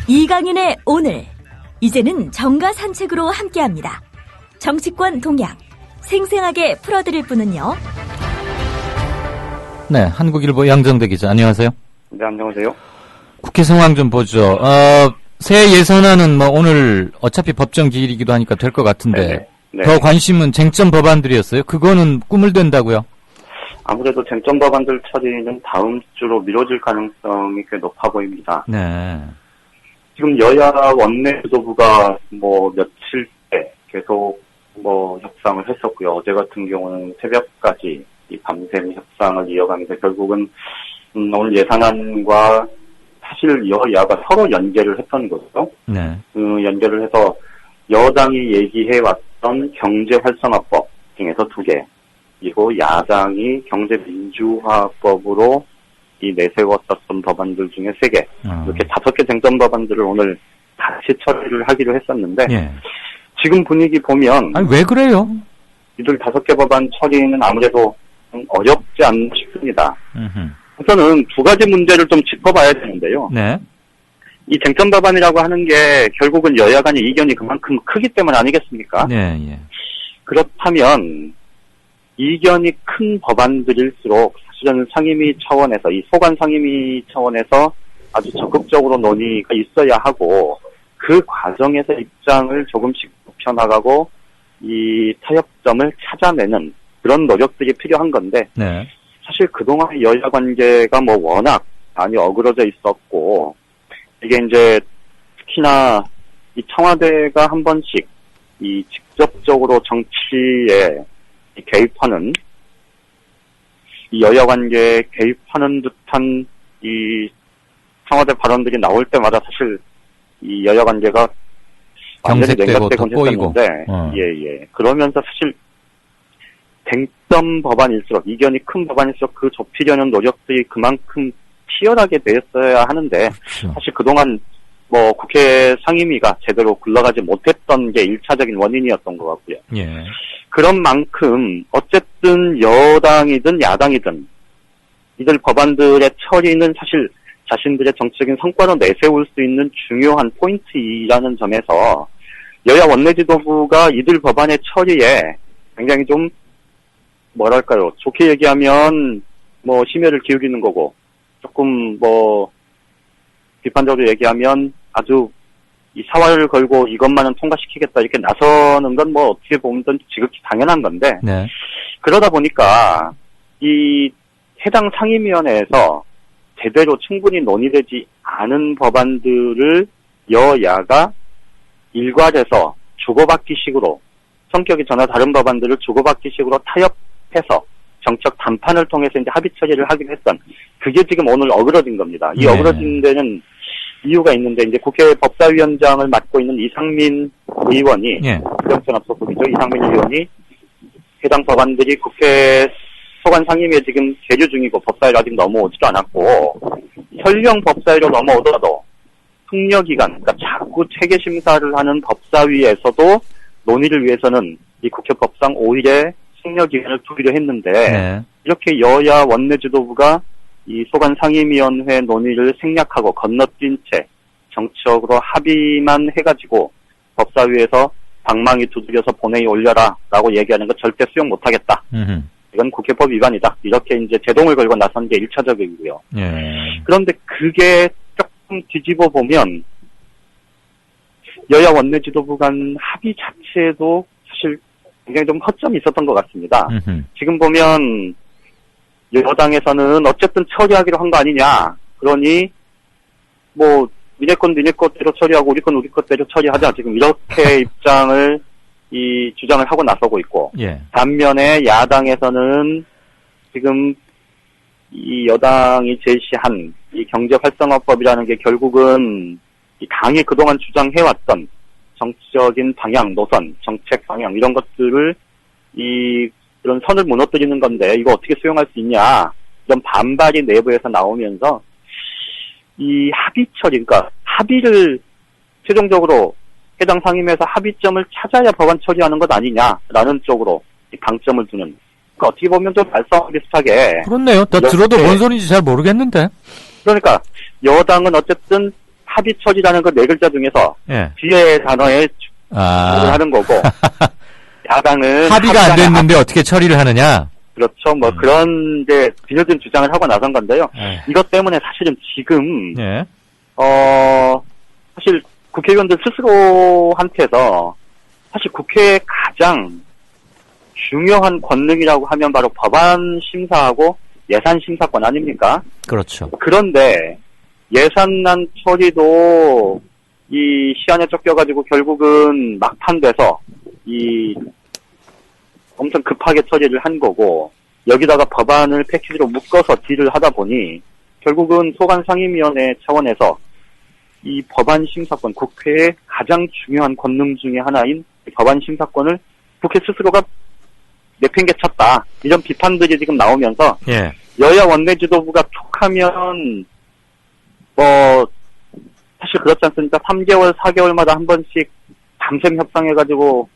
이강인의 오늘, 이제는 정가 산책으로 함께합니다. 정치권 동향, 생생하게 풀어드릴 분은요. 네, 한국일보 양정대 기자, 안녕하세요. 네, 안녕하세요. 국회 상황 좀 보죠. 새 예산안은 오늘 어차피 법정 기일이기도 하니까 될 것 같은데, 네. 더 관심은 쟁점 법안들이었어요. 그거는 꿈을 댄다고요? 아무래도 쟁점 법안들 처리는 다음 주로 미뤄질 가능성이 꽤 높아 보입니다. 네. 지금 여야 원내지도부가 며칠째 계속 협상을 했었고요. 어제 같은 경우는 새벽까지 이 밤샘 협상을 이어가면서 결국은 오늘 예산안과 사실 여야가 서로 연계를 했던 거죠. 네. 연계를 해서 여당이 얘기해왔던 경제활성화법 중에서 2개, 그리고 야당이 경제민주화법으로 내세웠었던 법안들 중에 3개, 이렇게 5개 쟁점 법안들을 오늘 다시 처리를 하기로 했었는데, 예. 지금 분위기 보면, 아니, 왜 그래요? 이들 5개 법안 처리는 아무래도 좀 어렵지 않나 싶습니다. 우선은 2가지 문제를 좀 짚어봐야 되는데요. 네. 이 쟁점 법안이라고 하는 게 결국은 여야 간의 이견이 그만큼 크기 때문 아니겠습니까? 네, 예. 그렇다면, 이견이 큰 법안들일수록 사실은 상임위 차원에서, 이 소관 상임위 차원에서 아주 적극적으로 논의가 있어야 하고, 그 과정에서 입장을 조금씩 좁혀나가고, 이 타협점을 찾아내는 그런 노력들이 필요한 건데, 네. 사실 그동안의 여야 관계가 워낙 많이 어그러져 있었고, 이게 이제 특히나 이 청와대가 한 번씩 이 직접적으로 정치에 개입하는, 이 여야 관계에 개입하는 듯한 이 청와대 발언들이 나올 때마다 사실 이 여야 관계가 완전히 냉각되곤 했었는데, 예. 그러면서 사실 쟁점 법안일수록, 이견이 큰 법안일수록 그 좁히려는 노력들이 그만큼 치열하게 되었어야 하는데, 그렇죠. 사실 그동안 국회 상임위가 제대로 굴러가지 못했던 게 1차적인 원인이었던 것 같고요. 예. 그런 만큼 어쨌든 여당이든 야당이든 이들 법안들의 처리는 사실 자신들의 정치적인 성과로 내세울 수 있는 중요한 포인트이라는 점에서 여야 원내지도부가 이들 법안의 처리에 굉장히 좀 좋게 얘기하면 심혈을 기울이는 거고, 조금 비판적으로 얘기하면 아주 이 사활을 걸고 이것만은 통과시키겠다 이렇게 나서는 건 어떻게 보면 지극히 당연한 건데, 네. 그러다 보니까 이 해당 상임위원회에서 제대로 충분히 논의되지 않은 법안들을 여야가 일괄해서 주고받기식으로, 성격이 전혀 다른 법안들을 주고받기식으로 타협해서 정책 담판을 통해서 이제 합의 처리를 하기로 했던, 그게 지금 오늘 어그러진 겁니다. 이 어그러진 데는 이유가 있는데, 이제 국회 법사위원장을 맡고 있는 이상민 의원이, 정천합 소속이죠. 이상민 의원이 해당 법안들이 국회 소관 상임위에 지금 계류 중이고 법사위로 아직 넘어오지도 않았고, 현령 법사위로 넘어오더라도 숙려기간, 그러니까 자꾸 체계 심사를 하는 법사위에서도 논의를 위해서는 이 국회 법상 5일의 숙려기간을 두기로 했는데, 이렇게 여야 원내지도부가 이 소관 상임위원회 논의를 생략하고 건너뛴 채 정치적으로 합의만 해가지고 법사위에서 방망이 두드려서 본회의 올려라 라고 얘기하는 거 절대 수용 못하겠다. 이건 국회법 위반이다. 이렇게 이제 제동을 걸고 나선 게 1차적이고요. 그런데 그게 조금 뒤집어 보면 여야 원내지도부 간 합의 자체도 사실 굉장히 좀 허점이 있었던 것 같습니다. 지금 보면 여당에서는 어쨌든 처리하기로 한 거 아니냐. 그러니 니네 건 니네 것대로 처리하고 우리 건 우리 것대로 처리하자. 지금 이렇게 입장을 주장을 하고 나서고 있고, 반면에 야당에서는 지금 이 여당이 제시한 이 경제활성화법이라는 게 결국은 이 당이 그동안 주장해왔던 정치적인 방향, 노선, 정책 방향 이런 것들을 그런 선을 무너뜨리는 건데 이거 어떻게 수용할 수 있냐, 이런 반발이 내부에서 나오면서 이 합의 처리, 그러니까 합의를 최종적으로 해당 상임위에서 합의점을 찾아야 법안 처리하는 것 아니냐라는 쪽으로 방점을 두는, 그러니까 어떻게 보면 좀 말싸움 비슷하게. 그렇네요. 나 들어도 뭔 소리인지 잘 모르겠는데. 그러니까 여당은 어쨌든 합의 처리라는 그 네 글자 중에서 예. 뒤에 단어에 처리를 하는 거고 야당은 합의가 안 됐는데 어떻게 처리를 하느냐? 그렇죠. 뭐 그런 이제 빌려진 주장을 하고 나선 건데요. 이것 때문에 사실은 지금 예. 사실 국회의원들 스스로한테서 사실 국회의 가장 중요한 권능이라고 하면 바로 법안 심사하고 예산 심사권 아닙니까? 그렇죠. 그런데 예산안 처리도 이 시한에 쫓겨가지고 결국은 막판 돼서 이 엄청 급하게 처리를 한 거고 여기다가 법안을 패키지로 묶어서 딜을 하다 보니 결국은 소관상임위원회 차원에서 이 법안 심사권, 국회의 가장 중요한 권능 중에 하나인 법안 심사권을 국회 스스로가 내팽개쳤다. 이런 비판들이 지금 나오면서 예. 여야 원내 지도부가 툭하면 뭐 사실 그렇지 않습니까? 3개월, 4개월마다 한 번씩 밤샘 협상해가지고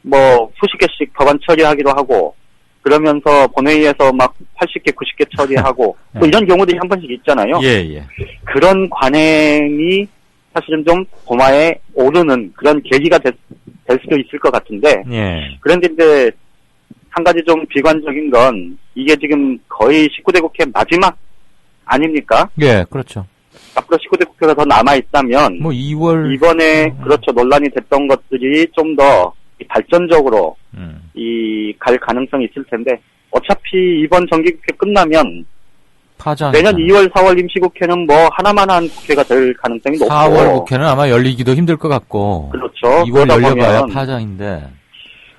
뭐 수십 개씩 법안 처리하기도 하고 그러면서 본회의에서 막 80개, 90개 처리하고 또 이런 경우들이 한 번씩 있잖아요. 예, 예. 그런 관행이 사실은 좀 도마에 오르는 그런 계기가 될 수도 있을 것 같은데 예. 그런데 이제 한 가지 좀 비관적인 건 이게 지금 거의 19대 국회 마지막 아닙니까? 예, 그렇죠. 앞으로 19대 국회가 더 남아있다면 뭐 2월 이번에 그렇죠 논란이 됐던 것들이 좀 더 발전적으로 갈 가능성이 있을 텐데 어차피 이번 정기국회 끝나면 파장 내년 2월 4월 임시국회는 뭐 하나만한 국회가 될 가능성이 높고 4월 국회는 아마 열리기도 힘들 것 같고 그렇죠. 2월 그러다 열려봐야 보면 파장인데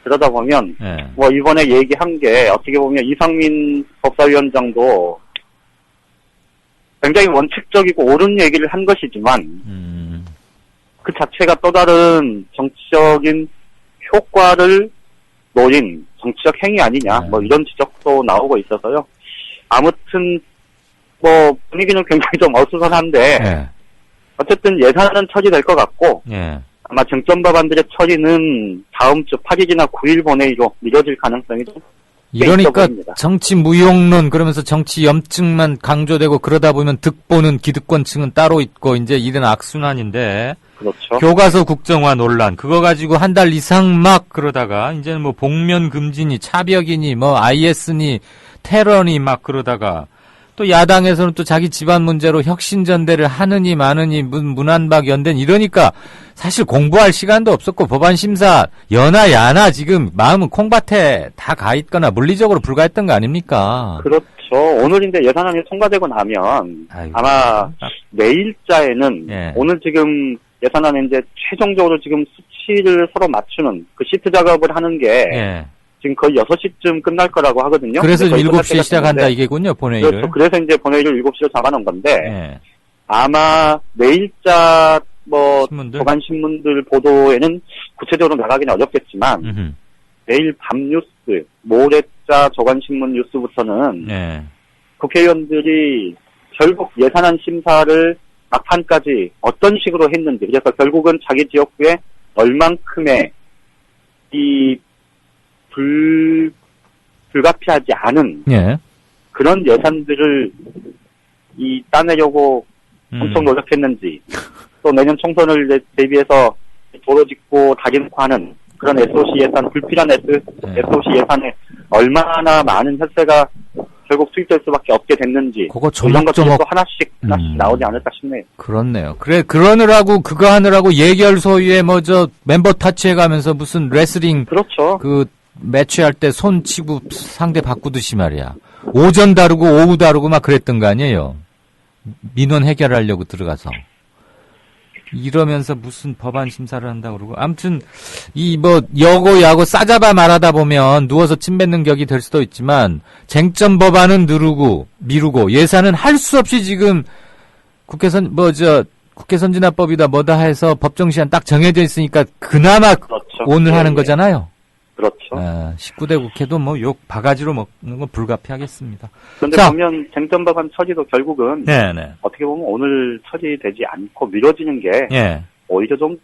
그러다 보면 예. 뭐 이번에 얘기한 게 어떻게 보면 이상민 법사위원장도 굉장히 원칙적이고 옳은 얘기를 한 것이지만 그 자체가 또 다른 정치적인 효과를 노린 정치적 행위 아니냐 뭐 이런 지적도 나오고 있어서요. 아무튼 뭐 분위기는 굉장히 좀 어수선한데 예. 어쨌든 예산은 처리될 것 같고 예. 아마 쟁점 법안들의 처리는 다음 주 8일이나 9일 본회의로 미뤄질 가능성이 좀 이러니까 보입니다. 정치 무용론 그러면서 정치 염증만 강조되고 그러다 보면 득보는 기득권층은 따로 있고 이제 이런 악순환인데 그렇죠. 교과서 국정화 논란 그거 가지고 한 달 이상 막 그러다가 이제는 뭐 복면 금지니 차벽이니 뭐 IS니 테러니 막 그러다가 또 야당에서는 또 자기 집안 문제로 혁신전대를 하느니 마느니 문안박 연대 이러니까 사실 공부할 시간도 없었고 법안 심사 여나 야나 지금 마음은 콩밭에 다 가 있거나 물리적으로 불가했던 거 아닙니까? 그렇죠. 오늘 이제 예산안이 통과되고 나면 아이고. 아마 내일자에는 예. 오늘 지금 예산안에 이제 최종적으로 지금 수치를 서로 맞추는 그 시트 작업을 하는 게 예. 지금 거의 6시쯤 끝날 거라고 하거든요. 그래서 거의 끝날 7시에 때가 시작한다 됐는데 이게군요, 본회의를. 그렇죠. 그래서 이제 본회의를 7시로 잡아놓은 건데 예. 아마 내일자 뭐 신문들? 조간 신문들 보도에는 구체적으로 나가기는 어렵겠지만 음흠. 내일 밤 뉴스, 모레자 조간 신문 뉴스부터는 예. 국회의원들이 결국 예산안 심사를 막판까지 어떤 식으로 했는지 그래서 결국은 자기 지역구에 얼만큼의 이 불가피하지 않은 예. 그런 예산들을 이 따내려고 엄청 노력했는지 또 내년 총선을 대비해서 도로 짓고 다리 놓고 하는 그런 SOC 예산 불필요한 SOC 예산에 얼마나 많은 혈세가 결국 투입될 수밖에 없게 됐는지 그거 이런 것들이 조목조목 또 하나씩 나오지 않을까 싶네요. 그렇네요. 그래, 그러느라고, 그거 하느라고 예결 소위에 뭐, 멤버 타치해가면서 무슨 레슬링, 그렇죠. 매치할 때 손 치고 상대 바꾸듯이 말이야. 오전 다르고 오후 다르고 막 그랬던 거 아니에요. 민원 해결하려고 들어가서. 이러면서 무슨 법안 심사를 한다고 그러고. 아무튼, 여고 야고 싸잡아 말하다 보면 누워서 침 뱉는 격이 될 수도 있지만, 쟁점 법안은 미루고, 예산은 할 수 없이 지금, 국회 선진화법이다 뭐다 해서 법정 시한 딱 정해져 있으니까, 그나마 그렇죠. 오늘 예, 하는 예. 거잖아요. 그렇죠. 19대 국회도 욕 바가지로 먹는 건 불가피하겠습니다. 그런데 자. 보면 쟁점 법안 처리도 결국은 네네. 어떻게 보면 오늘 처리되지 않고 미뤄지는 게 예. 오히려 좀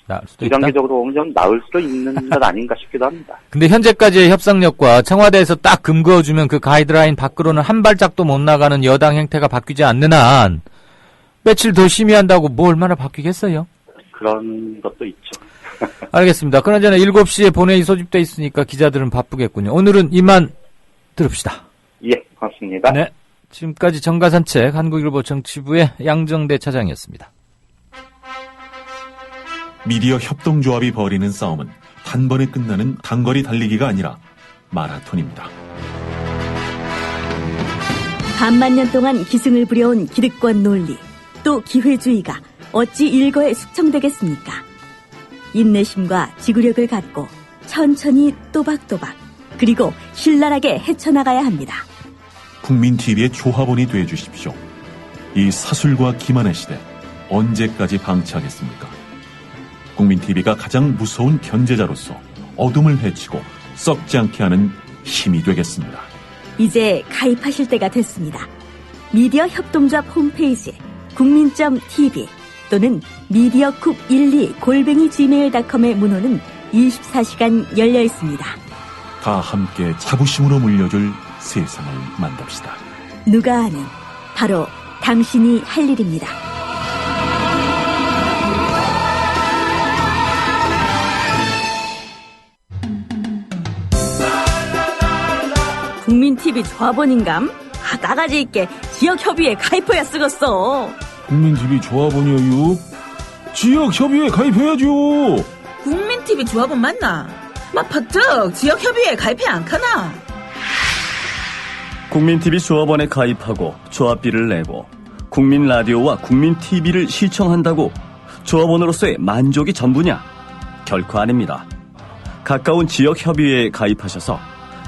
나을 수도 있다. 중장기적으로 보면 좀 나을 수도 있는 것 아닌가 싶기도 합니다. 근데 현재까지의 협상력과 청와대에서 딱 금 그어주면 그 가이드라인 밖으로는 한 발짝도 못 나가는 여당 행태가 바뀌지 않는 한 며칠 더 심의한다고 뭐 얼마나 바뀌겠어요? 그런 것도 있죠. 알겠습니다. 그나저나 7시에 본회의 소집돼 있으니까 기자들은 바쁘겠군요. 오늘은 이만 들읍시다. 예, 고맙습니다. 네. 지금까지 정가산책 한국일보 정치부의 양정대 차장이었습니다. 미디어 협동조합이 벌이는 싸움은 단번에 끝나는 단거리 달리기가 아니라 마라톤입니다. 반만 년 동안 기승을 부려온 기득권 논리, 또 기회주의가 어찌 일거에 숙청되겠습니까? 인내심과 지구력을 갖고 천천히 또박또박 그리고 신랄하게 헤쳐나가야 합니다. 국민TV의 조합원이 되어주십시오. 이 사술과 기만의 시대 언제까지 방치하겠습니까? 국민TV가 가장 무서운 견제자로서 어둠을 헤치고 썩지 않게 하는 힘이 되겠습니다. 이제 가입하실 때가 됐습니다. 미디어 협동조합 홈페이지 국민.tv 또는 mediacoop12@gmail.com의 문호는 24시간 열려 있습니다. 다 함께 자부심으로 물려줄 세상을 만듭시다. 누가 아는 바로 당신이 할 일입니다. 국민TV 조합원인감? 나가지 있게 지역협의회에 가입해야 쓰겠어. 국민TV 조합원이요? 지역협의회에 가입해야죠. 국민TV 조합원 맞나? 퍼뜩 지역협의회에 가입해 안 카나? 국민TV 조합원에 가입하고 조합비를 내고 국민라디오와 국민TV를 시청한다고 조합원으로서의 만족이 전부냐? 결코 아닙니다. 가까운 지역협의회에 가입하셔서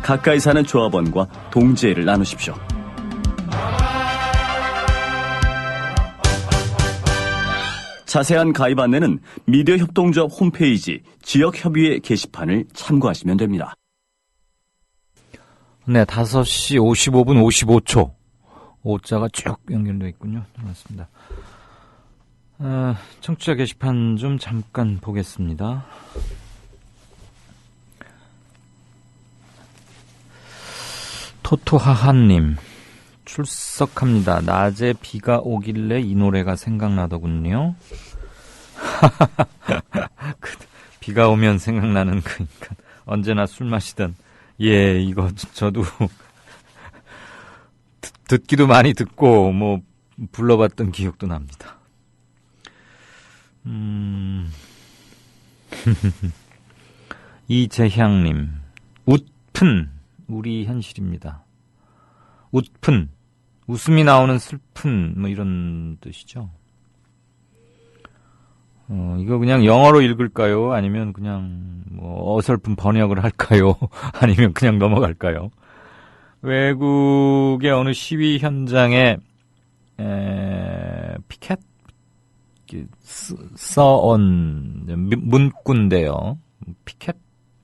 가까이 사는 조합원과 동지애를 나누십시오. 자세한 가입 안내는 미디어 협동조합 홈페이지 지역협의회 게시판을 참고하시면 됩니다. 네, 5시 55분 55초. 5자가 쭉 연결되어 있군요. 맞습니다. 청취자 게시판 좀 잠깐 보겠습니다. 토토하하님, 출석합니다. 낮에 비가 오길래 이 노래가 생각나더군요. 비가 오면 생각나는 거니까 언제나 술 마시던 이거 저도 듣기도 많이 듣고 뭐 불러봤던 기억도 납니다. 이재향님, 웃픈 우리 현실입니다. 웃픈 웃음이 나오는 슬픈 뭐 이런 뜻이죠. 이거 그냥 영어로 읽을까요? 아니면 그냥 뭐 어설픈 번역을 할까요? 아니면 그냥 넘어갈까요? 외국의 어느 시위 현장에 피켓 써온 문구인데요.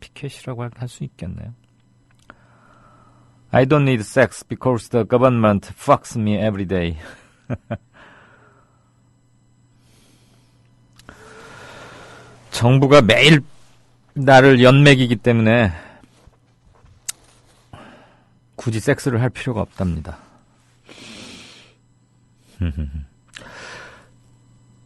피켓이라고 할 수 있겠네요. I don't need sex because the government fucks me every day. 정부가 매일 나를 연맥이기 때문에 굳이 섹스를 할 필요가 없답니다.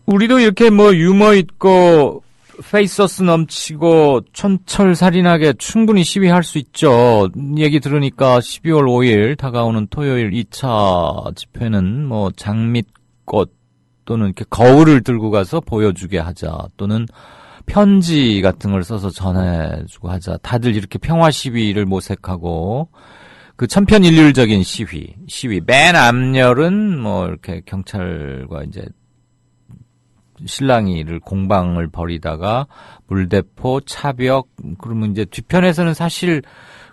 우리도 이렇게 뭐 유머 있고 페이서스 넘치고 촌철살인하게 충분히 시위할 수 있죠. 얘기 들으니까 12월 5일 다가오는 토요일 2차 집회는 뭐 장밋꽃 또는 이렇게 거울을 들고 가서 보여주게 하자, 또는 편지 같은 걸 써서 전해주고 하자. 다들 이렇게 평화 시위를 모색하고 그 천편일률적인 시위. 맨 앞열은 뭐 이렇게 경찰과 이제 신랑이를 공방을 벌이다가 물대포, 차벽, 그러면 이제 뒤편에서는 사실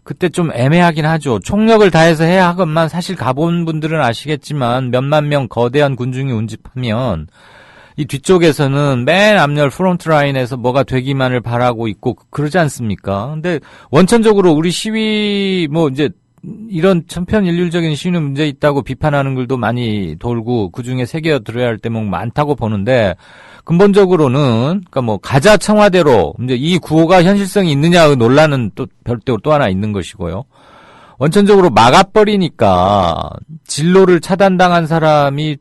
그때 좀 애매하긴 하죠. 총력을 다해서 해야 하건만 사실 가본 분들은 아시겠지만 몇만 명 거대한 군중이 운집하면 이 뒤쪽에서는 맨 앞열 프론트 라인에서 뭐가 되기만을 바라고 있고 그러지 않습니까? 근데 원천적으로 우리 시위 뭐 이제 이런 천편일률적인 시위는 문제 있다고 비판하는 글도 많이 돌고 그중에 새겨 들어야 할 대목 많다고 보는데, 근본적으로는 그러니까 뭐 가자 청와대로 이제 이 구호가 현실성이 있느냐의 논란은 또 별도로 또 하나 있는 것이고요. 원천적으로 막아버리니까 진로를 차단당한 사람이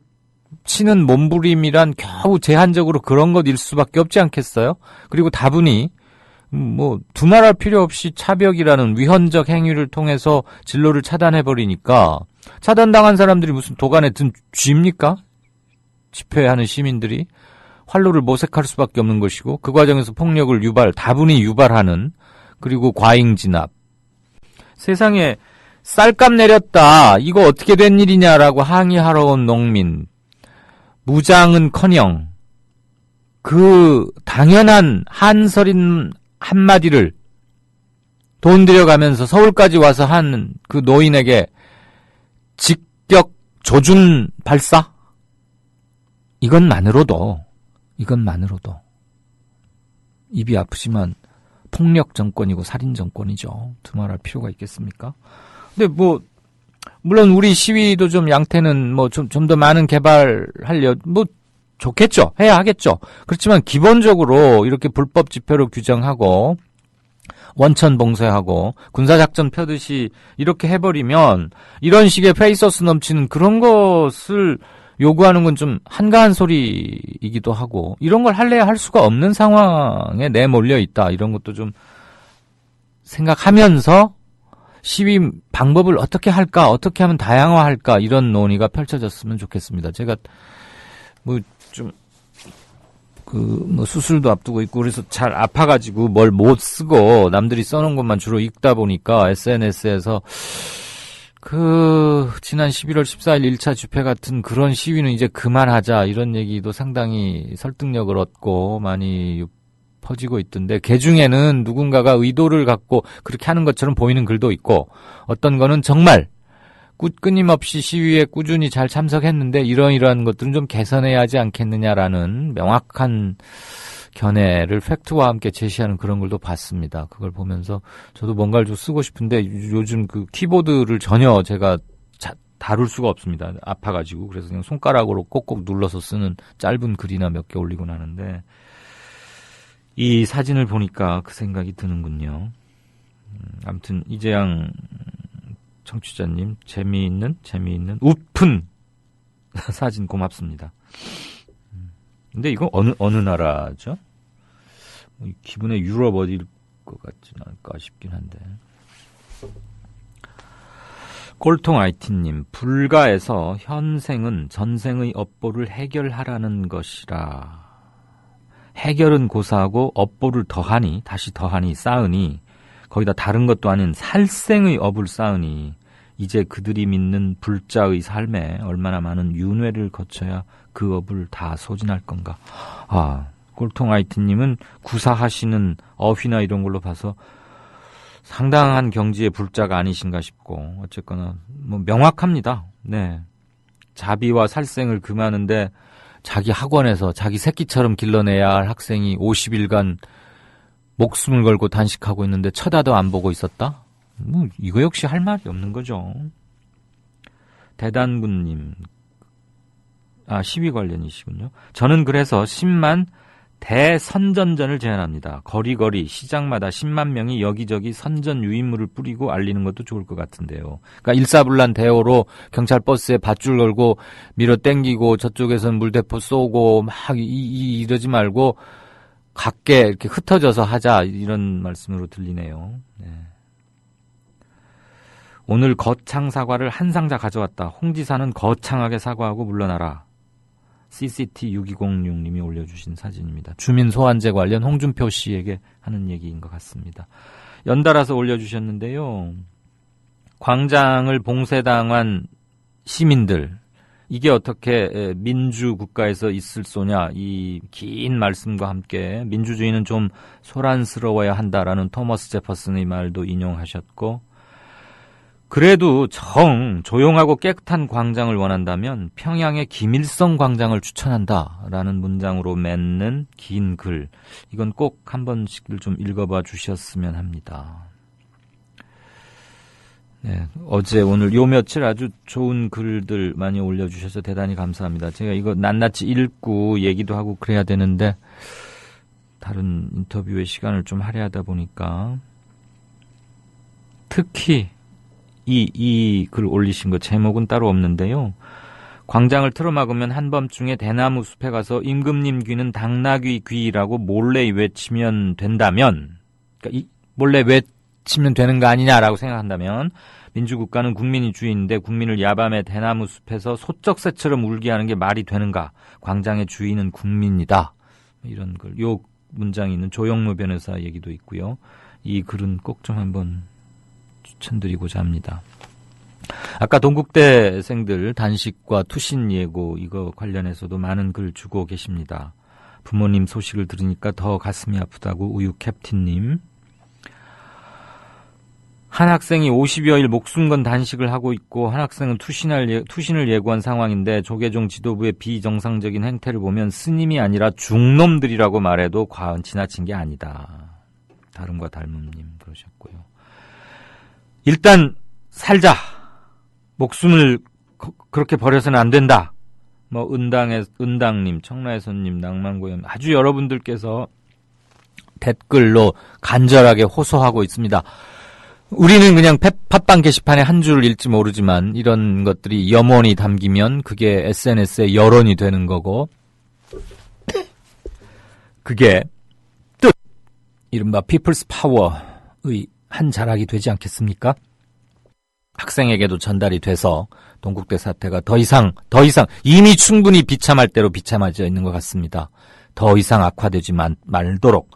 치는 몸부림이란 겨우 제한적으로 그런 것일 수밖에 없지 않겠어요? 그리고 다분히 두말할 필요 없이 차벽이라는 위헌적 행위를 통해서 진로를 차단해버리니까 차단당한 사람들이 무슨 도간에 든 쥐입니까? 집회하는 시민들이 활로를 모색할 수밖에 없는 것이고 그 과정에서 폭력을 다분히 유발하는 그리고 과잉 진압. 세상에 쌀값 내렸다. 이거 어떻게 된 일이냐라고 항의하러 온 농민. 무장은커녕 그 당연한 한설인 한마디를 돈 들여가면서 서울까지 와서 한 그 노인에게 직격 조준 발사? 이것만으로도 입이 아프지만 폭력 정권이고 살인 정권이죠. 두말할 필요가 있겠습니까? 근데 물론 우리 시위도 좀 양태는 좀 더 많은 개발하려 좋겠죠. 해야 하겠죠. 그렇지만 기본적으로 이렇게 불법 집회로 규정하고 원천 봉쇄하고 군사작전 펴듯이 이렇게 해버리면 이런 식의 페이서스 넘치는 그런 것을 요구하는 건 좀 한가한 소리이기도 하고 이런 걸 할래야 할 수가 없는 상황에 내몰려 있다. 이런 것도 좀 생각하면서 시위 방법을 어떻게 할까? 어떻게 하면 다양화할까? 이런 논의가 펼쳐졌으면 좋겠습니다. 제가 수술도 앞두고 있고 그래서 잘 아파가지고 뭘 못 쓰고 남들이 써놓은 것만 주로 읽다 보니까 SNS에서 지난 11월 14일 1차 집회 같은 그런 시위는 이제 그만하자 이런 얘기도 상당히 설득력을 얻고 많이 퍼지고 있던데 그 중에는 누군가가 의도를 갖고 그렇게 하는 것처럼 보이는 글도 있고 어떤 거는 정말 끊임없이 시위에 꾸준히 잘 참석했는데 이러한 것들은 좀 개선해야 하지 않겠느냐라는 명확한 견해를 팩트와 함께 제시하는 그런 글도 봤습니다. 그걸 보면서 저도 뭔가를 좀 쓰고 싶은데 요즘 그 키보드를 전혀 제가 다룰 수가 없습니다. 아파가지고. 그래서 그냥 손가락으로 꼭꼭 눌러서 쓰는 짧은 글이나 몇 개 올리곤 하는데 이 사진을 보니까 그 생각이 드는군요. 아무튼 이재양 청취자님 재미있는 우픈 사진 고맙습니다. 근데 이거 어느 나라죠? 기분에 유럽 어디일 것 같지는 않을까 싶긴 한데. 꼴통 IT님, 불가에서 현생은 전생의 업보를 해결하라는 것이라. 해결은 고사하고 업보를 다시 더하니 쌓으니 거기다 다른 것도 아닌 살생의 업을 쌓으니 이제 그들이 믿는 불자의 삶에 얼마나 많은 윤회를 거쳐야 그 업을 다 소진할 건가. 꼴통 IT님은 구사하시는 업이나 이런 걸로 봐서 상당한 경지의 불자가 아니신가 싶고 어쨌거나 명확합니다. 네, 자비와 살생을 금하는데 자기 학원에서 자기 새끼처럼 길러내야 할 학생이 50일간 목숨을 걸고 단식하고 있는데 쳐다도 안 보고 있었다? 이거 역시 할 말이 없는 거죠. 대단군님, 시위 관련이시군요. 저는 그래서 10만 대선전전을 제안합니다. 거리거리 시장마다 10만 명이 여기저기 선전 유인물을 뿌리고 알리는 것도 좋을 것 같은데요. 그러니까 일사불란 대오로 경찰 버스에 밧줄 걸고 밀어 땡기고 저쪽에서는 물대포 쏘고 막 이러지 말고 각게 이렇게 흩어져서 하자 이런 말씀으로 들리네요. 네. 오늘 거창 사과를 한 상자 가져왔다. 홍 지사는 거창하게 사과하고 물러나라. CCT6206님이 올려주신 사진입니다. 주민 소환제 관련 홍준표 씨에게 하는 얘기인 것 같습니다. 연달아서 올려주셨는데요. 광장을 봉쇄당한 시민들, 이게 어떻게 민주국가에서 있을 소냐, 이 긴 말씀과 함께 민주주의는 좀 소란스러워야 한다라는 토머스 제퍼슨의 말도 인용하셨고, 그래도 조용하고 깨끗한 광장을 원한다면 평양의 김일성 광장을 추천한다라는 문장으로 맺는 긴 글. 이건 꼭 한 번씩들 좀 읽어봐 주셨으면 합니다. 네, 어제 오늘 요 며칠 아주 좋은 글들 많이 올려주셔서 대단히 감사합니다. 제가 이거 낱낱이 읽고 얘기도 하고 그래야 되는데 다른 인터뷰의 시간을 좀 할애하다 보니까 특히 이 글 올리신 거 제목은 따로 없는데요. 광장을 틀어막으면 한밤중에 대나무 숲에 가서 임금님 귀는 당나귀 귀라고 몰래 외치면 된다면, 그러니까 몰래 외치면 되는 거 아니냐라고 생각한다면 민주국가는 국민이 주인인데 국민을 야밤에 대나무 숲에서 소쩍새처럼 울게 하는 게 말이 되는가? 광장의 주인은 국민이다. 이런 글, 요 문장이 있는 조영로 변호사 얘기도 있고요. 이 글은 꼭 좀 한번 추천드리고자 합니다. 아까 동국대생들 단식과 투신 예고 이거 관련해서도 많은 글 주고 계십니다. 부모님 소식을 들으니까 더 가슴이 아프다고 우유 캡틴님. 한 학생이 50여일 목숨 건 단식을 하고 있고 한 학생은 투신을 예고한 상황인데 조계종 지도부의 비정상적인 행태를 보면 스님이 아니라 중놈들이라고 말해도 과언 지나친 게 아니다. 다름과 닮음님 그러셨고요. 일단 살자. 목숨을 그렇게 버려서는 안 된다. 은당님, 청라에서님, 낭만고염 아주 여러분들께서 댓글로 간절하게 호소하고 있습니다. 우리는 그냥 팟빵 게시판에 한 줄 읽지 모르지만 이런 것들이 염원이 담기면 그게 SNS의 여론이 되는 거고 그게 뜻 이른바 피플스 파워의 한 자락이 되지 않겠습니까? 학생에게도 전달이 돼서 동국대 사태가 더 이상 이미 충분히 비참할 대로 비참해져 있는 것 같습니다. 더 이상 악화되지 말도록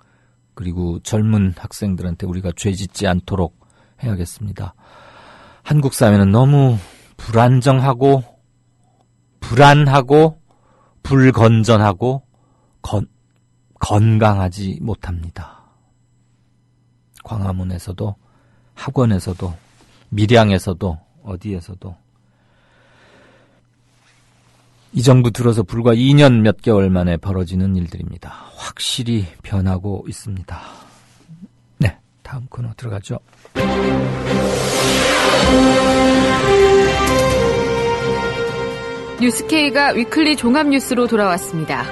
그리고 젊은 학생들한테 우리가 죄짓지 않도록 해야겠습니다. 한국 사회는 너무 불안정하고 불안하고 불건전하고 건강하지 못합니다. 광화문에서도 학원에서도 밀양에서도 어디에서도 이 정부 들어서 불과 2년 몇 개월 만에 벌어지는 일들입니다. 확실히 변하고 있습니다. 네, 다음 코너 들어가죠. 뉴스K가 위클리 종합뉴스로 돌아왔습니다.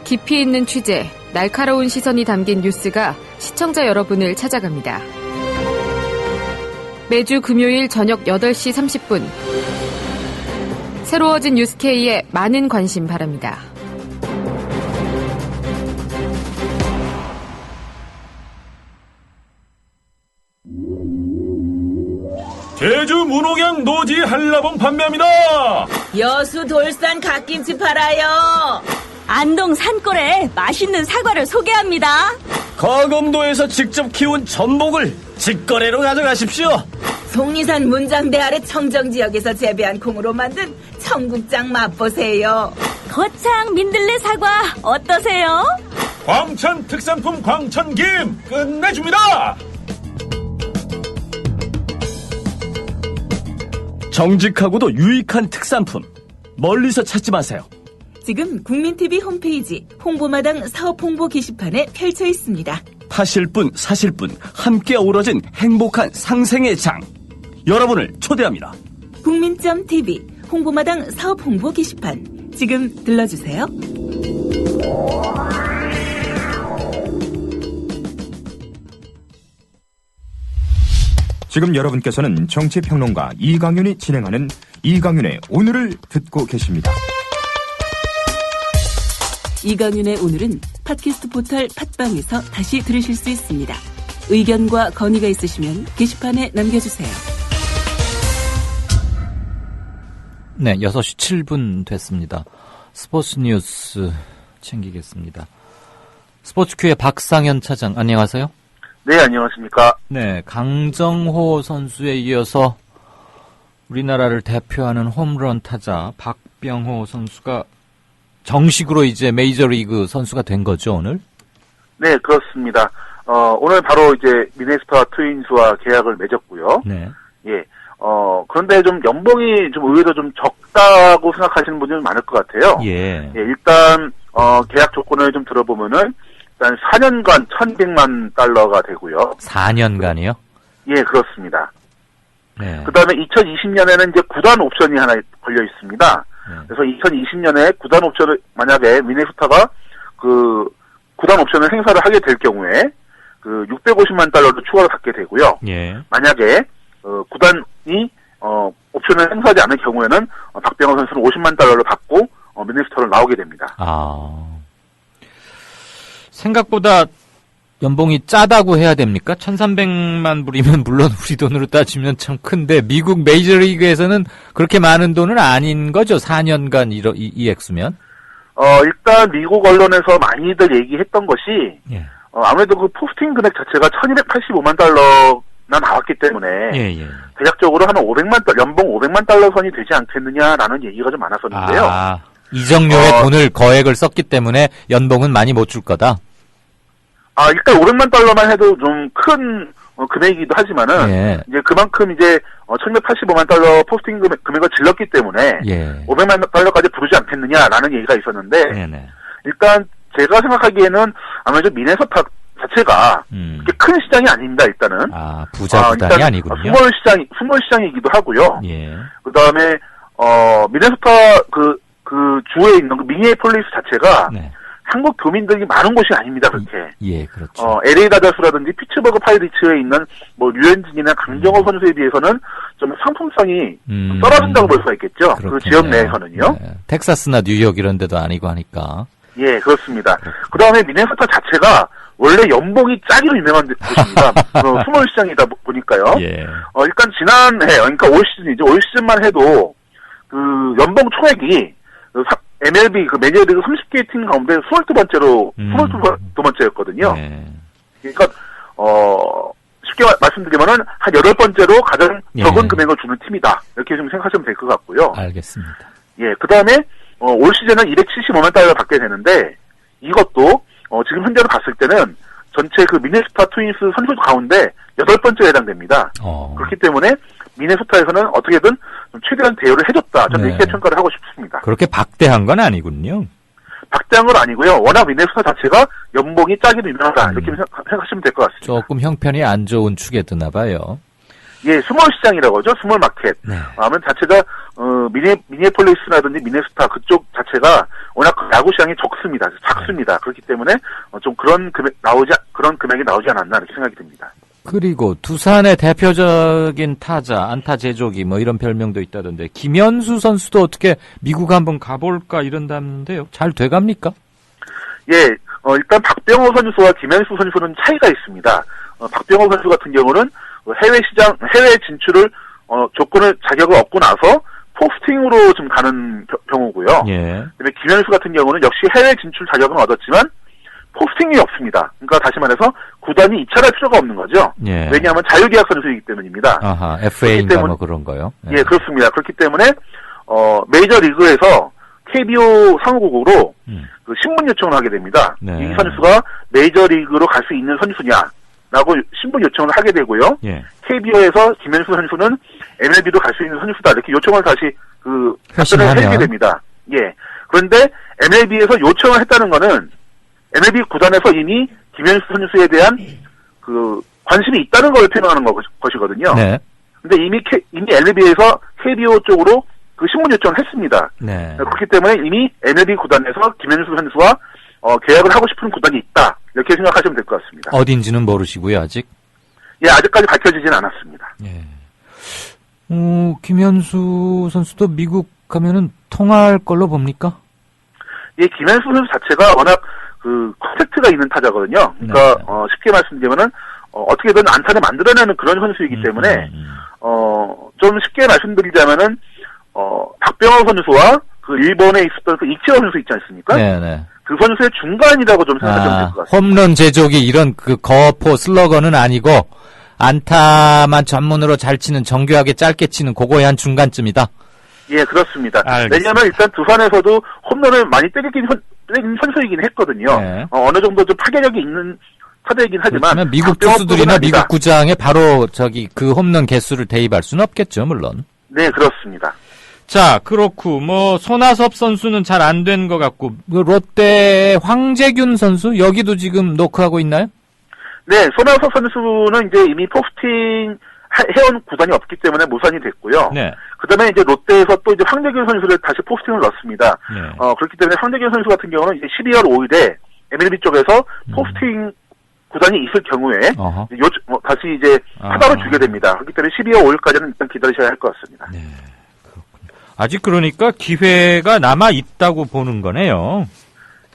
깊이 있는 취재, 날카로운 시선이 담긴 뉴스가 시청자 여러분을 찾아갑니다. 매주 금요일 저녁 8시 30분 새로워진 뉴스K에 많은 관심 바랍니다. 제주 문옥양 노지 한라봉 판매합니다. 여수 돌산 갓김치 팔아요. 안동 산골에 맛있는 사과를 소개합니다. 거금도에서 직접 키운 전복을 직거래로 가져가십시오. 속리산 문장대 아래 청정지역에서 재배한 콩으로 만든 청국장 맛보세요. 거창 민들레 사과 어떠세요? 광천 특산품 광천김 끝내줍니다. 정직하고도 유익한 특산품 멀리서 찾지 마세요. 지금 국민TV 홈페이지 홍보마당 사업 홍보 게시판에 펼쳐 있습니다. 파실 분 사실 분 함께 어우러진 행복한 상생의 장 여러분을 초대합니다. 국민.tv 홍보마당 사업 홍보 게시판 지금 들러주세요. 지금 여러분께서는 정치평론가 이강윤이 진행하는 이강윤의 오늘을 듣고 계십니다. 이강윤의 오늘은 팟캐스트 포털 팟빵에서 다시 들으실 수 있습니다. 의견과 건의가 있으시면 게시판에 남겨주세요. 네, 6시 7분 됐습니다. 스포츠 뉴스 챙기겠습니다. 스포츠큐의 박상현 차장, 안녕하세요. 네, 안녕하십니까. 네, 강정호 선수에 이어서 우리나라를 대표하는 홈런 타자 박병호 선수가 정식으로 이제 메이저리그 선수가 된 거죠, 오늘? 네, 그렇습니다. 오늘 바로 이제 미네소타 트윈스와 계약을 맺었고요. 네. 예. 그런데 좀 연봉이 좀 의외로 좀 적다고 생각하시는 분들이 많을 것 같아요. 예. 예, 일단, 계약 조건을 좀 들어보면은, 일단 4년간 1,100만 달러가 되고요. 4년간이요? 예, 그렇습니다. 네. 그 다음에 2020년에는 이제 구단 옵션이 하나 걸려 있습니다. 네. 그래서 2020년에 구단 옵션을, 만약에 미네소타가 그 구단 옵션을 행사를 하게 될 경우에 그 650만 달러를 추가로 받게 되고요. 예. 만약에, 구단이, 옵션을 행사하지 않을 경우에는 박병호 선수는 50만 달러를 받고 미네소타로 나오게 됩니다. 생각보다 연봉이 짜다고 해야 됩니까? 1,300만 불이면 물론 우리 돈으로 따지면 참 큰데 미국 메이저리그에서는 그렇게 많은 돈은 아닌 거죠. 4년간 이 액수면. 일단 미국 언론에서 많이들 얘기했던 것이 아무래도 그 포스팅 금액 자체가 1,285만 달러나 나왔기 때문에 대략적으로 한 500만 달러, 연봉 500만 달러 선이 되지 않겠느냐라는 얘기가 좀 많았었는데요. 이정료의 돈을 거액을 썼기 때문에 연봉은 많이 못 줄 거다. 일단 500만 달러만 해도 좀 큰 금액이기도 하지만은 이제 그만큼 이제 1,185만 달러 포스팅 금액을 질렀기 때문에 500만 달러까지 부르지 않겠느냐라는 얘기가 있었는데 일단 제가 생각하기에는 아무래도 미네소타 자체가 그렇게 큰 시장이 아닙니다. 일단은 부자 구단이 아니군요. 스몰 시장이기도 하고요. 그다음에 미네소타 그 주에 있는 그 미니애폴리스 자체가 한국 교민들이 많은 곳이 아닙니다, 그렇게. 그렇죠. LA 다저스라든지 피츠버그 파이리츠에 있는 뭐 류현진이나 강정호 선수에 비해서는 좀 상품성이 좀 떨어진다고 볼 수가 있겠죠. 그렇겠네요. 그 지역 내에서는요. 텍사스나 뉴욕 이런 데도 아니고 하니까. 그렇습니다. 그 다음에 미네소타 자체가 원래 연봉이 짜기로 유명한 곳입니다. 스몰 시장이다 보니까요. 일단 지난해, 그러니까 올 시즌이죠. 올 시즌만 해도 그 연봉 총액이 MLB 그 메이저리그 30개 팀 가운데 22번째였거든요. 그러니까 쉽게 말씀드리면은 한 8번째로 가장 적은 금액을 주는 팀이다. 이렇게 좀 생각하시면 될 것 같고요. 알겠습니다. 그다음에 올 시즌은 275만 달러를 받게 되는데 이것도 지금 현재로 봤을 때는 전체 그 미네소타 트윈스 선수 가운데 8번째에 해당됩니다. 그렇기 때문에 미네소타에서는 어떻게든 좀 최대한 대우를 해줬다. 저는 이렇게 평가를 하고 싶습니다. 그렇게 박대한 건 아니군요. 박대한 건 아니고요. 워낙 미네소타 자체가 연봉이 짜기도 유명하다. 이렇게 생각하시면 될 것 같습니다. 조금 형편이 안 좋은 축에 드나 봐요. 스몰 시장이라고 하죠. 스몰 마켓. 아무튼 자체가 미니애폴리스라든지 미네소타 그쪽 자체가 워낙 야구 시장이 작습니다. 그렇기 때문에 좀 그런 금액이 나오지 않았나 이렇게 생각이 듭니다. 그리고 두산의 대표적인 타자, 안타 제조기 뭐 이런 별명도 있다던데 김현수 선수도 어떻게 미국 한번 가볼까 이런다는데요. 잘 돼갑니까? 일단 박병호 선수와 김현수 선수는 차이가 있습니다. 박병호 선수 같은 경우는 해외 진출을 자격을 얻고 나서 포스팅으로 좀 가는 경우고요. 그다음에 김현수 같은 경우는 역시 해외 진출 자격은 얻었지만 포스팅이 없습니다. 그러니까 다시 말해서 구단이 입찰할 필요가 없는 거죠. 왜냐하면 자유계약 선수이기 때문입니다. FA인가 뭐 그런 거요. 그렇습니다. 그렇기 때문에 메이저리그에서 KBO 상호국으로 그 신분 요청을 하게 됩니다. 이 선수가 메이저리그로 갈 수 있는 선수냐라고 신분 요청을 하게 되고요. KBO에서 김현수 선수는 MLB도 갈 수 있는 선수다 이렇게 요청을 다시 답변을 해주게 됩니다. 그런데 MLB에서 요청을 했다는 거는 MLB 구단에서 이미 김현수 선수에 대한 그 관심이 있다는 걸 표명하는 것이거든요. 근데 이미 MLB에서 KBO 쪽으로 그 신문 요청을 했습니다. 그렇기 때문에 이미 MLB 구단에서 김현수 선수와 계약을 하고 싶은 구단이 있다. 이렇게 생각하시면 될 것 같습니다. 어딘지는 모르시고요, 아직? 아직까지 밝혀지진 않았습니다. 김현수 선수도 미국 가면은 통할 걸로 봅니까? 김현수 선수 자체가 워낙 그 컨택트가 있는 타자거든요. 그러니까 쉽게 말씀드리면은 어떻게든 안타를 만들어내는 그런 선수이기 때문에 좀 쉽게 말씀드리자면은 박병호 선수와 그 일본에 있었던 그 이치로 선수 있지 않습니까? 그 선수의 중간이라고 좀 생각하시면 될 것 같습니다. 홈런 제조기 이런 그 거포 슬러거는 아니고 안타만 전문으로 잘 치는 정교하게 짧게 치는 그거의 한 중간쯤이다. 그렇습니다. 왜냐하면 일단 두산에서도 홈런을 많이 때리긴 선수이긴 했거든요. 어느 정도 좀 파괴력이 있는 타자이긴 하지만 미국 투수들이나 미국 구장에 바로 그 홈런 개수를 대입할 수는 없겠죠, 물론. 그렇습니다. 자, 그렇고 손아섭 선수는 잘 안 된 것 같고 롯데 황재균 선수 여기도 지금 노크하고 있나요? 손아섭 선수는 이제 이미 포스팅 해온 구단이 없기 때문에 무산이 됐고요. 그다음에 이제 롯데에서 또 이제 황재균 선수를 다시 포스팅을 넣었습니다. 그렇기 때문에 황재균 선수 같은 경우는 이제 12월 5일에 MLB 쪽에서 포스팅 구단이 있을 경우에 다시 이제 하다로 주게 됩니다. 그렇기 때문에 12월 5일까지는 일단 기다리셔야 할 것 같습니다. 네, 그렇군요. 아직 그러니까 기회가 남아 있다고 보는 거네요.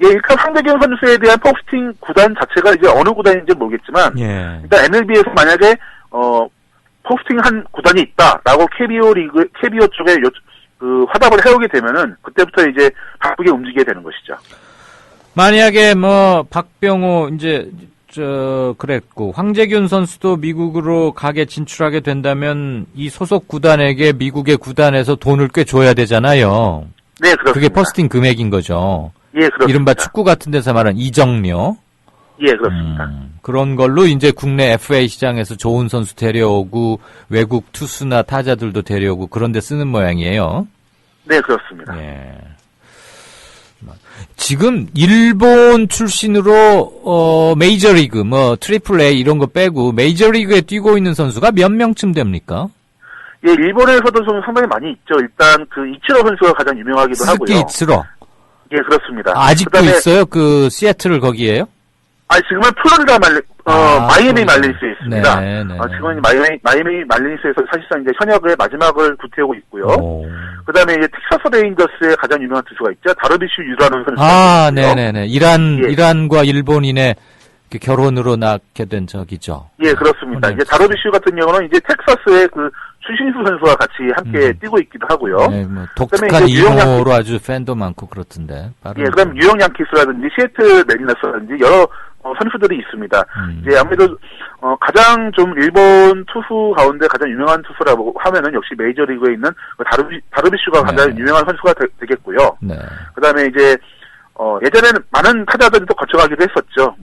예, 일단 황재균 선수에 대한 포스팅 구단 자체가 이제 어느 구단인지 모르겠지만, 일단 MLB에서 만약에 포스팅한 구단이 있다라고 KBO 쪽에 그 화답을 해오게 되면은 그때부터 이제 바쁘게 움직이게 되는 것이죠. 만약에 박병호 이제 그랬고 황재균 선수도 미국으로 가게 진출하게 된다면 이 소속 구단에게 미국의 구단에서 돈을 꽤 줘야 되잖아요. 네, 그렇습니다. 그게 포스팅 금액인 거죠. 예, 그렇습니다. 이른바 축구 같은 데서 말하는 이적료. 예, 그렇습니다. 그런 걸로 이제 국내 FA 시장에서 좋은 선수 데려오고 외국 투수나 타자들도 데려오고 그런 데 쓰는 모양이에요. 네, 그렇습니다. 예. 지금 일본 출신으로 메이저리그 트리플 A 이런 거 빼고 메이저리그에 뛰고 있는 선수가 몇 명쯤 됩니까? 예, 일본에서도 좀 상당히 많이 있죠. 일단 그 이치로 선수가 가장 유명하기도 하고요. 스즈키 이치로. 예, 그렇습니다. 아직도 있어요? 그 시애틀 거기에요? 지금은 플로리다 마이애미 말린스에 있습니다. 네. 지금은 마이애미 말린스에서 사실상 이제 현역의 마지막을 구태우고 있고요. 그 다음에 이제 텍사스 레인저스의 가장 유명한 투수가 있죠. 다르비슈 유라는 선수가. 네네네. 이란과 일본인의 결혼으로 낳게 된 적이죠. 예, 그렇습니다. 이제 다르비슈 같은 경우는 이제 텍사스의 그 추신수 선수와 같이 함께 뛰고 있기도 하고요. 네, 독특한 이름으로 아주 팬도 많고 그렇던데. 예, 그다음 뉴욕 양키스라든지 시애틀 메리너스라든지 여러 선수들이 있습니다. 이제 아무래도 가장 좀 일본 투수 가운데 가장 유명한 투수라고 하면은 역시 메이저리그에 있는 다르비슈가 가장 유명한 선수가 되겠고요. 네. 그다음에 이제 예전에는 많은 타자들이 또 거쳐가기도 했었죠.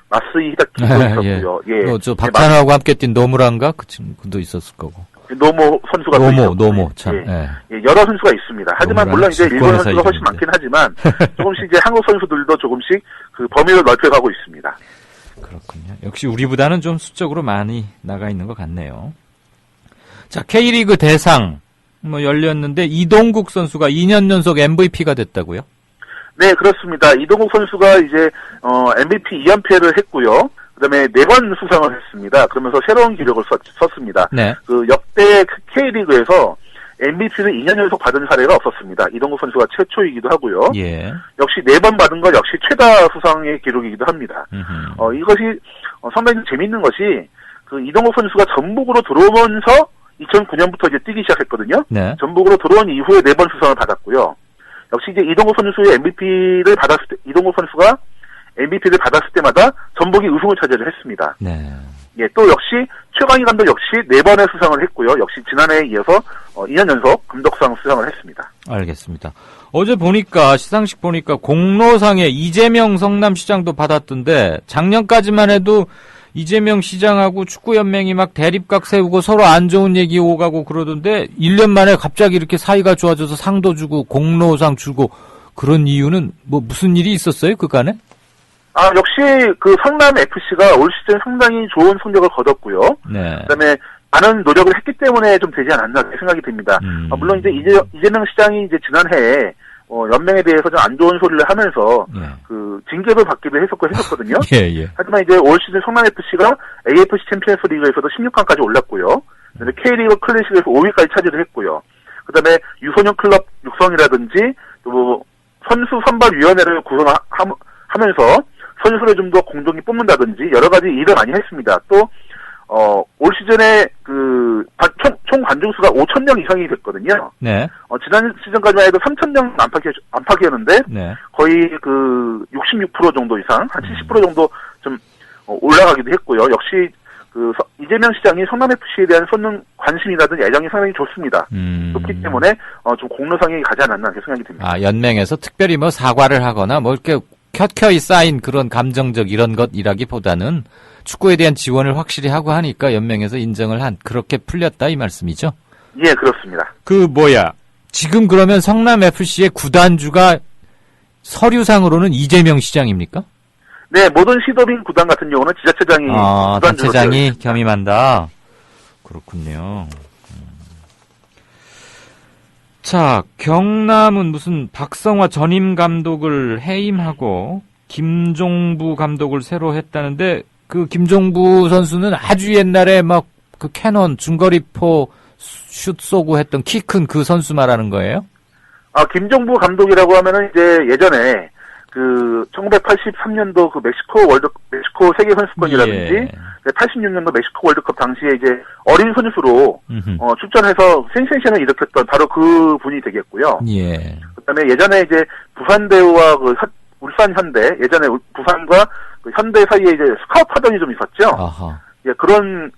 마스이 히다키도 있었고요. 예. 저 박찬호하고 함께 뛴 노무라인가 그 친구도 있었을 거고. 노모 선수가 노모 참. 예, 여러 선수가 있습니다. 하지만 물론 이제 일본 선수가 훨씬 많긴 하지만 조금씩 이제 한국 선수들도 조금씩 그 범위를 넓혀가고 있습니다. 그렇군요. 역시 우리보다는 좀 수적으로 많이 나가 있는 것 같네요. 자, K리그 대상 열렸는데 이동국 선수가 2년 연속 MVP가 됐다고요? 네, 그렇습니다. 이동국 선수가 이제 MVP 2연패를 했고요. 그다음에 4번 수상을 했습니다. 그러면서 새로운 기록을 썼습니다. 네. 그 역대 K리그에서 MVP를 2년 연속 받은 사례가 없었습니다. 이동국 선수가 최초이기도 하고요. 예. 역시 4번 받은 것 역시 최다 수상의 기록이기도 합니다. 이것이 상당히 재미있는 것이 그 이동국 선수가 전북으로 들어오면서 2009년부터 이제 뛰기 시작했거든요. 네. 전북으로 들어온 이후에 4번 수상을 받았고요. 역시 이제 이동국 선수의 MVP를 받았을 때, 이동국 선수가 MVP를 받았을 때마다 전북이 우승을 차지를 했습니다. 네. 예, 또 역시 최광희 감독 역시 4번의 수상을 했고요. 역시 지난해에 이어서 2년 연속 감독상 수상을 했습니다. 알겠습니다. 어제 보니까 시상식 보니까 공로상에 이재명 성남시장도 받았던데 작년까지만 해도 이재명 시장하고 축구연맹이 막 대립각 세우고 서로 안 좋은 얘기 오가고 그러던데 1년 만에 갑자기 이렇게 사이가 좋아져서 상도 주고 공로상 주고 그런 이유는 무슨 일이 있었어요 그간에? 역시 그 성남 FC가 올 시즌 상당히 좋은 성적을 거뒀고요. 네. 그다음에 많은 노력을 했기 때문에 좀 되지 않았나 생각이 듭니다. 물론 이제 이재명 시장이 이제 지난해에 연맹에 대해서 좀 안 좋은 소리를 하면서 그 징계를 받기도 했었거든요. 예. 하지만 이제 올 시즌 성남 FC가 AFC 챔피언스 리그에서도 16강까지 올랐고요. K리그 클래식에서 5위까지 차지를 했고요. 그다음에 유소년 클럽 육성이라든지 또 선수 선발위원회를 구성하면서 선수를 좀 더 공정히 뽑는다든지 여러 가지 일을 많이 했습니다. 또 올 시즌에 그 총 관중수가 5,000명 이상이 됐거든요. 네. 지난 시즌까지만 해도 3,000명 안팎이었는데 네. 거의 그 66% 정도 이상, 한 70% 정도 좀 올라가기도 했고요. 역시 그 이재명 시장이 성남 FC에 대한 쏟는 관심이라든지 애정이 상당히 좋습니다. 그렇기 때문에 좀 공로상이 가지 않았나 이렇게 생각이 듭니다. 연맹에서 특별히 사과를 하거나 이렇게 켜켜이 쌓인 그런 감정적 이런 것이라기보다는 축구에 대한 지원을 확실히 하고 하니까 연맹에서 인정을 그렇게 풀렸다 이 말씀이죠? 예, 그렇습니다. 지금 그러면 성남 FC의 구단주가 서류상으로는 이재명 시장입니까? 네, 모든 시도빈 구단 같은 경우는 지자체장이 단체장이 겸임한다. 그렇군요. 자, 경남은 무슨 박성화 전임 감독을 해임하고 김종부 감독을 새로 했다는데 그 김종부 선수는 아주 옛날에 막 그 캐논 중거리포 슛 쏘고 했던 키 큰 그 선수 말하는 거예요? 김종부 감독이라고 하면은 이제 예전에 그 1983년도 그 멕시코 세계 선수권이라든지 86년도 멕시코 월드컵 당시에 이제 어린 선수로 출전해서 센세이션을 일으켰던 바로 그 분이 되겠고요. 예. 그다음에 예전에 이제 부산대우와 그 울산 현대, 예전에 부산과 그 현대 사이에 이제 스카우트 하던이 좀 있었죠. 아하. 예, 그런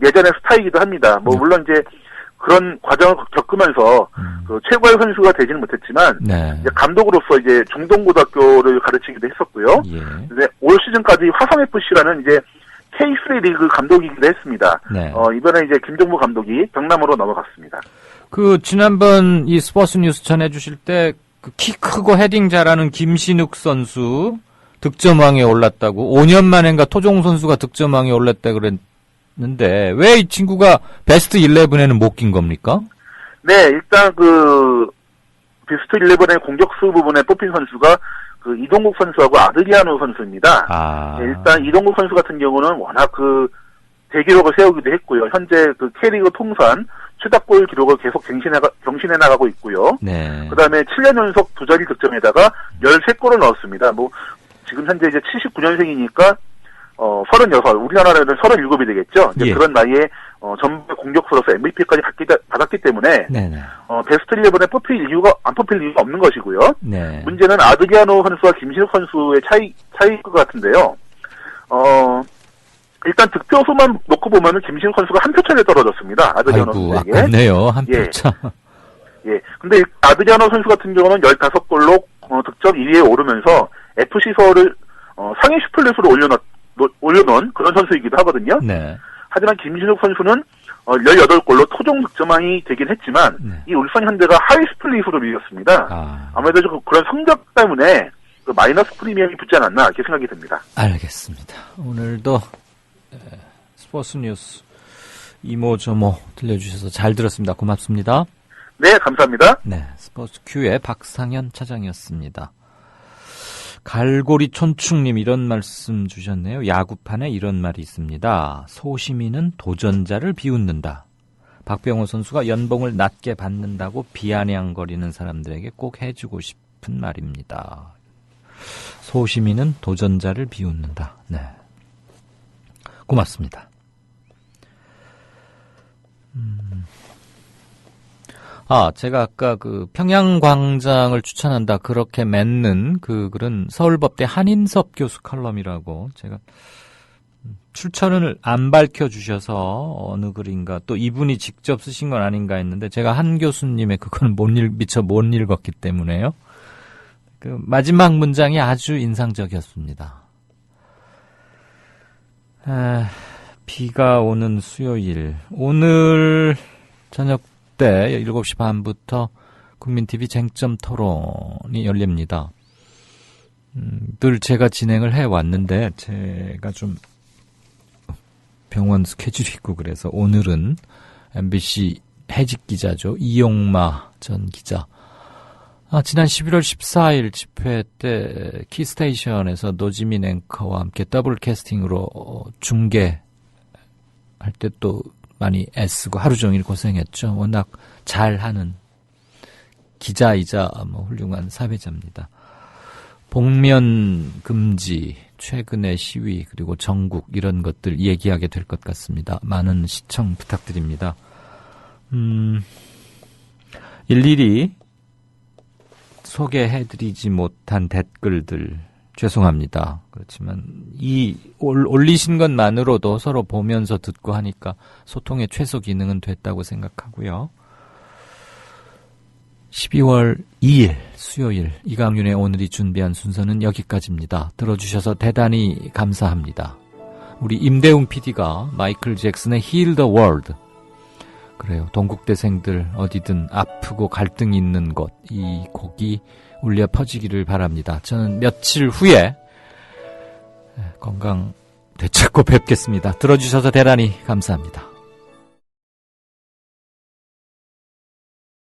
예전의 스타이기도 합니다. 뭐 물론 이제 그런 과정을 겪으면서 그 최고의 선수가 되지는 못했지만 이제 감독으로서 이제 중동고등학교를 가르치기도 했었고요. 근데 올 시즌까지 화성FC라는 이제 K3 리그 감독이기도 했습니다. 이번에 이제 김종부 감독이 경남으로 넘어갔습니다. 그 지난번 이 스포츠 뉴스 전해주실 때 그 키 크고 헤딩 잘하는 김신욱 선수 득점왕에 올랐다고 5년 만인가 토종 선수가 득점왕에 올랐다 그랬는데 왜 이 친구가 베스트 11에는 못 낀 겁니까? 네, 일단 그 베스트 11의 공격수 부분에 뽑힌 선수가 그 이동국 선수하고 아드리아노 선수입니다. 네, 일단 이동국 선수 같은 경우는 워낙 그 대기록을 세우기도 했고요. 현재 그 K리그 통산 최다골 기록을 계속 경신해 나가고 있고요. 그 다음에 7년 연속 두 자리 득점에다가 13골을 넣었습니다. 뭐 지금 현재 이제 79년생이니까 36, 우리나라에는 37이 되겠죠. 이제 그런 나이에 전북 공격수로서 MVP까지 받았기 때문에 베스트 11에 안 뽑힐 이유가 없는 것이고요. 문제는 아드리아노 선수와 김신욱 선수의 차이일 것 같은데요. 일단 득표수만 놓고 보면은 김신욱 선수가 한 표 차에 떨어졌습니다. 아드리아노 선수에게. 아깝네요. 한 표 차. 예. 근데 아드리아노 선수 같은 경우는 15골로 득점 2위에 오르면서 FC 서울을 상위 슈플릿으로 올려놓은 그런 선수이기도 하거든요. 하지만 김신욱 선수는 18골로 토종 득점왕이 되긴 했지만 이 울산 현대가 하위 스플릿으로 밀렸습니다. 아무래도 그런 성적 때문에 그 마이너스 프리미엄이 붙지 않았나 이렇게 생각이 듭니다. 알겠습니다. 오늘도 스포츠 뉴스 이모저모 들려주셔서 잘 들었습니다. 고맙습니다. 네, 감사합니다. 네, 스포츠 Q의 박상현 차장이었습니다. 갈고리 촌축님 이런 말씀 주셨네요. 야구판에 이런 말이 있습니다. 소시민은 도전자를 비웃는다. 박병호 선수가 연봉을 낮게 받는다고 비아냥거리는 사람들에게 꼭 해주고 싶은 말입니다. 소시민은 도전자를 비웃는다. 네, 고맙습니다. 제가 아까 그 평양광장을 추천한다 그렇게 맺는 그 글은 서울법대 한인섭 교수 컬럼이라고 제가 출처를 안 밝혀주셔서 어느 글인가 또 이분이 직접 쓰신 건 아닌가 했는데 제가 한 교수님의 그거는 미처 못 읽었기 때문에요. 그 마지막 문장이 아주 인상적이었습니다. 비가 오는 수요일 오늘 저녁 때 7시 반부터 국민TV 쟁점 토론이 열립니다. 늘 제가 진행을 해왔는데 제가 좀 병원 스케줄이 있고 그래서 오늘은 MBC 해직 기자죠. 이용마 전 기자. 지난 11월 14일 집회 때 키스테이션에서 노지민 앵커와 함께 더블 캐스팅으로 중계할 때 또 많이 애쓰고 하루 종일 고생했죠. 워낙 잘하는 기자이자 훌륭한 사회자입니다. 복면 금지, 최근의 시위, 그리고 전국 이런 것들 얘기하게 될 것 같습니다. 많은 시청 부탁드립니다. 일일이 소개해드리지 못한 댓글들 죄송합니다. 그렇지만 이 올리신 것만으로도 서로 보면서 듣고 하니까 소통의 최소 기능은 됐다고 생각하고요. 12월 2일 수요일 이강윤의 오늘이 준비한 순서는 여기까지입니다. 들어주셔서 대단히 감사합니다. 우리 임대웅 PD가 마이클 잭슨의 Heal the World, 그래요, 동국대생들 어디든 아프고 갈등 있는 곳, 이 곡이 울려 퍼지기를 바랍니다. 저는 며칠 후에 건강 되찾고 뵙겠습니다. 들어주셔서 대단히 감사합니다.